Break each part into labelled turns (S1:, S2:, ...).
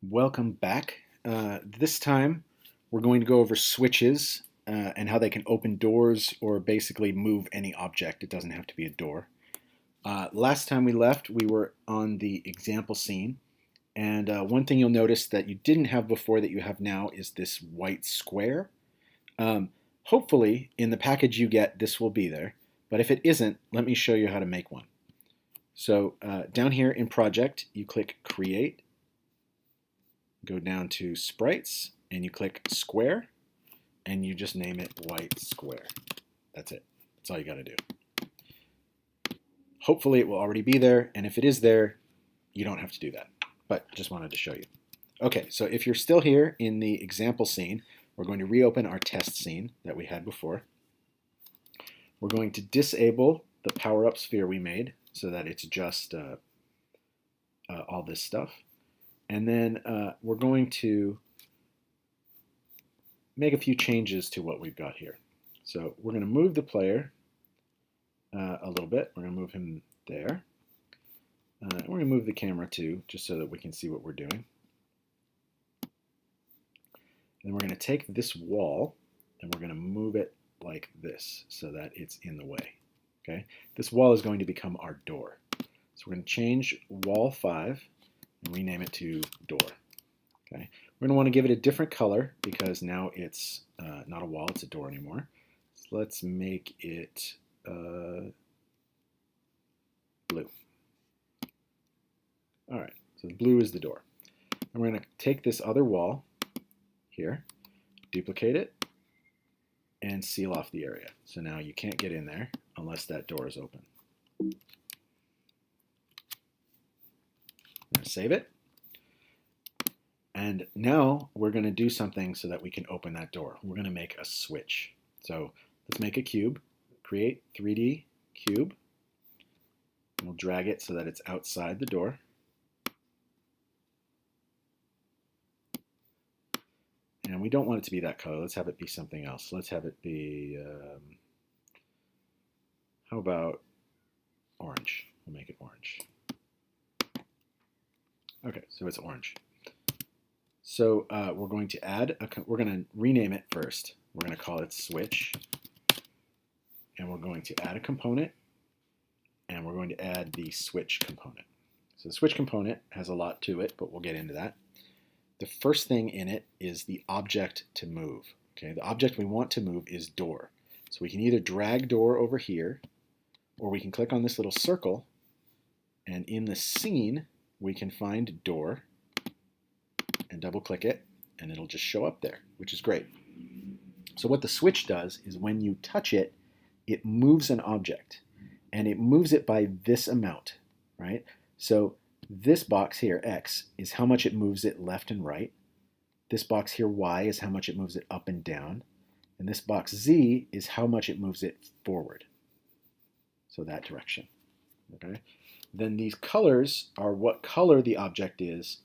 S1: Welcome back. This time we're going to go over switches and how they can open doors or basically move any object. It doesn't have to be a door. Last time we left, we were on the example scene. And one thing you'll notice that you didn't have before that you have now is this white square. Hopefully, in the package you get, this will be there. But if it isn't, let me show you how to make one. So down here in Project, you click Create, go down to Sprites, and you click Square, and you just name it White Square. That's it. That's all you got to do. Hopefully it will already be there, and if it is there, you don't have to do that. But just wanted to show you. Okay, so if you're still here in the example scene, we're going to reopen our test scene that we had before. We're going to disable the power-up sphere we made so that it's just all this stuff. And then we're going to make a few changes to what we've got here. So we're going to move the player a little bit. We're going to move him there. We're going to move the camera too, just so that we can see what we're doing. And we're going to take this wall and we're going to move it like this so that it's in the way. Okay? This wall is going to become our door. So we're going to change wall 5 and rename it to door. Okay? We're going to want to give it a different color because now it's not a wall, it's a door anymore. So let's make it blue. All right, so the blue is the door. And we're going to take this other wall here, duplicate it, and seal off the area. So now you can't get in there unless that door is open. I'm going to save it. And now we're going to do something so that we can open that door. We're going to make a switch. So let's make a cube. Create 3D cube. And we'll drag it so that it's outside the door. And we don't want it to be that color. Let's have it be something else. Let's have it be, how about orange? We'll make it orange. Okay, so it's orange. So we're going to add, we're going to rename it first. We're going to call it switch. And we're going to add a component. And we're going to add the switch component. So the switch component has a lot to it, but we'll get into that. The first thing in it is the object to move. Okay, the object we want to move is door. So we can either drag door over here, or we can click on this little circle, and in the scene, we can find door, and double click it, and it'll just show up there, which is great. So what the switch does is when you touch it, it moves an object, and it moves it by this amount, right? So this box here, X, is how much it moves it left and right. This box here, Y, is how much it moves it up and down. And this box Z is how much it moves it forward. So that direction. Okay. Then these colors are what color the object is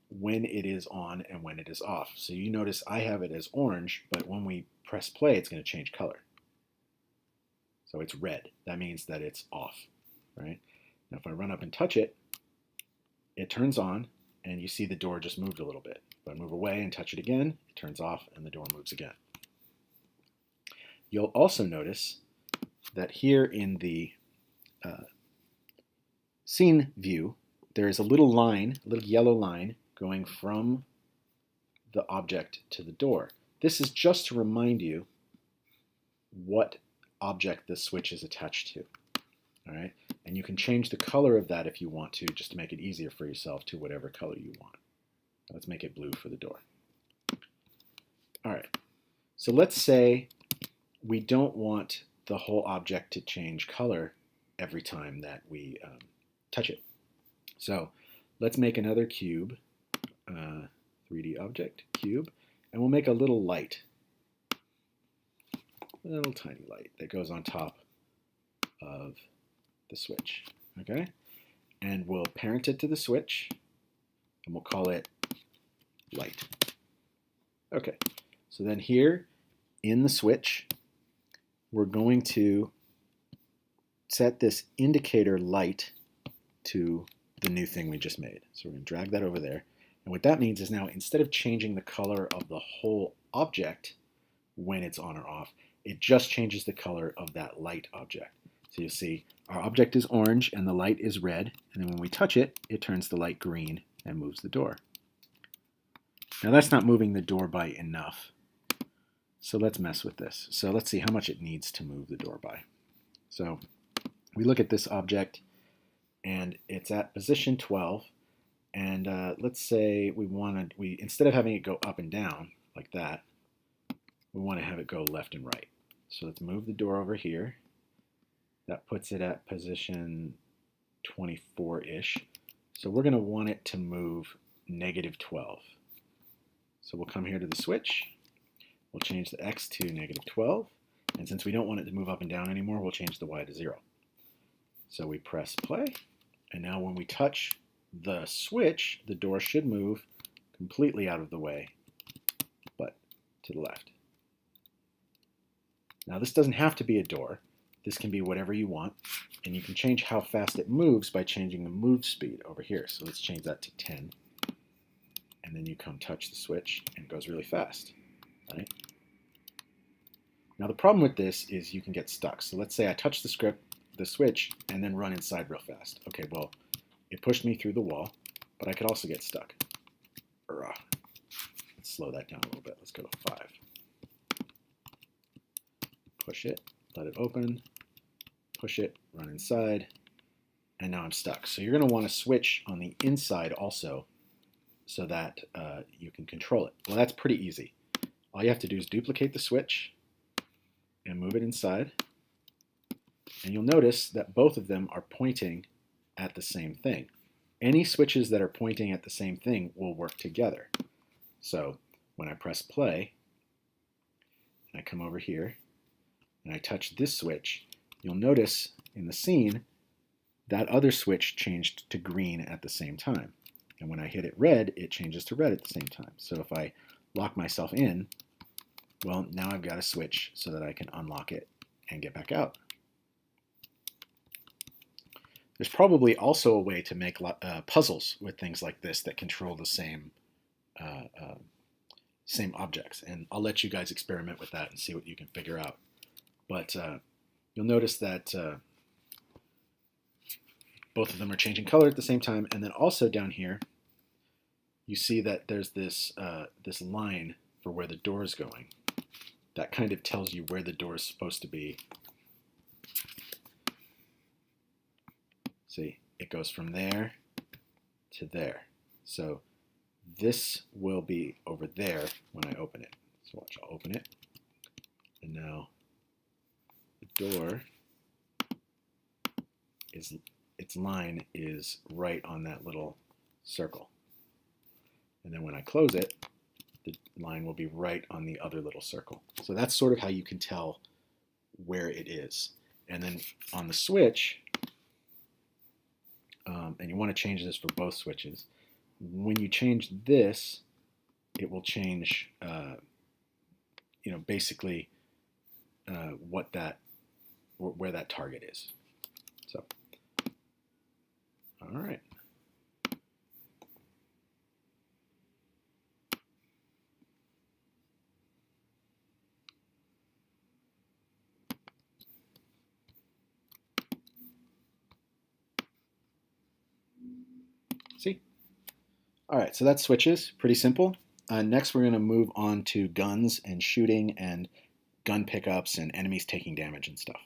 S1: when it is on and when it is off. So you notice I have it as orange, but when we press play, it's going to change color. So it's red. That means that it's off. Right? Now if I run up and touch it, it turns on, and you see the door just moved a little bit. If I move away and touch it again, it turns off, and the door moves again. You'll also notice that here in the scene view, there is a little line, a little yellow line, going from the object to the door. This is just to remind you what object the switch is attached to. All right, and you can change the color of that if you want to, just to make it easier for yourself to whatever color you want. Let's make it blue for the door. All right, so let's say we don't want the whole object to change color every time that we touch it. So let's make another cube, 3D object, cube, and we'll make a little light, a little tiny light that goes on top of the switch, okay? And we'll parent it to the switch, and we'll call it light. Okay, so then here in the switch, we're going to set this indicator light to the new thing we just made. So we're going to drag that over there, And what that means is now instead of changing the color of the whole object when it's on or off, it just changes the color of that light object. So you'll see our object is orange and the light is red, and then when we touch it, it turns the light green and moves the door. Now that's not moving the door by enough. So let's mess with this. So let's see how much it needs to move the door by. So we look at this object and it's at position 12. And let's say we instead of having it go up and down like that, we want to have it go left and right. So let's move the door over here. That puts it at position 24-ish. So we're going to want it to move -12. So we'll come here to the switch. We'll change the X to -12. And since we don't want it to move up and down anymore, we'll change the Y to 0. So we press play. And now when we touch the switch, the door should move completely out of the way, but to the left. Now this doesn't have to be a door. This can be whatever you want, and you can change how fast it moves by changing the move speed over here. So let's change that to 10, and then you come touch the switch, and it goes really fast, right? Now the problem with this is you can get stuck. So let's say I touch the switch, and then run inside real fast. Okay, well, it pushed me through the wall, but I could also get stuck. Let's slow that down a little bit. Let's go to 5. Push it, let it open, push it, run inside, and now I'm stuck. So you're going to want to switch on the inside also so that you can control it. Well, that's pretty easy. All you have to do is duplicate the switch and move it inside. And you'll notice that both of them are pointing at the same thing. Any switches that are pointing at the same thing will work together. So when I press play, and I come over here, and I touch this switch, you'll notice in the scene that other switch changed to green at the same time. And when I hit it red, it changes to red at the same time. So if I lock myself in, well, now I've got a switch so that I can unlock it and get back out. There's probably also a way to make puzzles with things like this that control the same objects. And I'll let you guys experiment with that and see what you can figure out. But you'll notice that both of them are changing color at the same time. And then also down here, you see that there's this, this line for where the door is going. That kind of tells you where the door is supposed to be. See, it goes from there to there. So this will be over there when I open it. So watch, I'll open it. And now the door is, its line is right on that little circle. And then when I close it, the line will be right on the other little circle. So that's sort of how you can tell where it is. And then on the switch, and you want to change this for both switches, when you change this, it will change, basically where that target is. So, all right. See? All right, so that's switches, pretty simple. Next, we're going to move on to guns and shooting and gun pickups and enemies taking damage and stuff.